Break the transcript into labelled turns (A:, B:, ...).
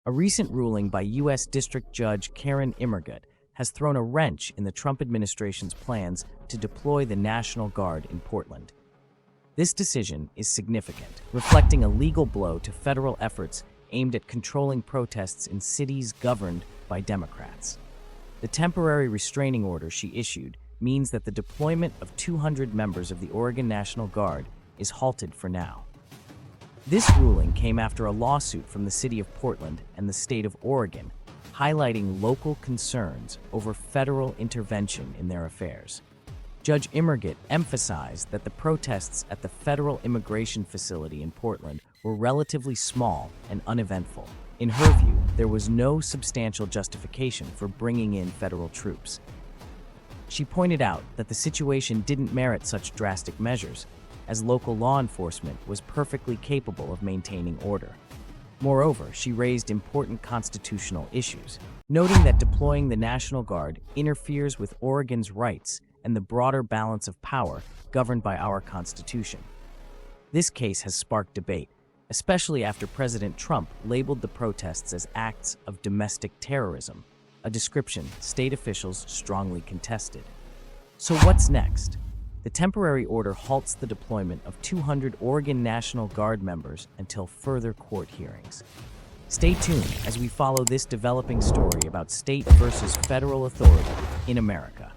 A: A recent ruling by U.S. District Judge Karin Immergut has thrown a wrench in the Trump administration's plans to deploy the National Guard in Portland. This decision is significant, reflecting a legal blow to federal efforts aimed at controlling protests in cities governed by Democrats. The temporary restraining order she issued means that the deployment of 200 members of the Oregon National Guard is halted for now. This ruling came after a lawsuit from the city of Portland and the state of Oregon, highlighting local concerns over federal intervention in their affairs. Judge Immergut emphasized that the protests at the federal immigration facility in Portland were relatively small and uneventful. In her view, there was no substantial justification for bringing in federal troops. She pointed out that the situation didn't merit such drastic measures, as local law enforcement was perfectly capable of maintaining order. Moreover, she raised important constitutional issues, noting that deploying the National Guard interferes with Oregon's rights and the broader balance of power governed by our Constitution. This case has sparked debate, especially after President Trump labeled the protests as acts of domestic terrorism, a description state officials strongly contested. So what's next? The temporary order halts the deployment of 200 Oregon National Guard members until further court hearings. Stay tuned as we follow this developing story about state versus federal authority in America.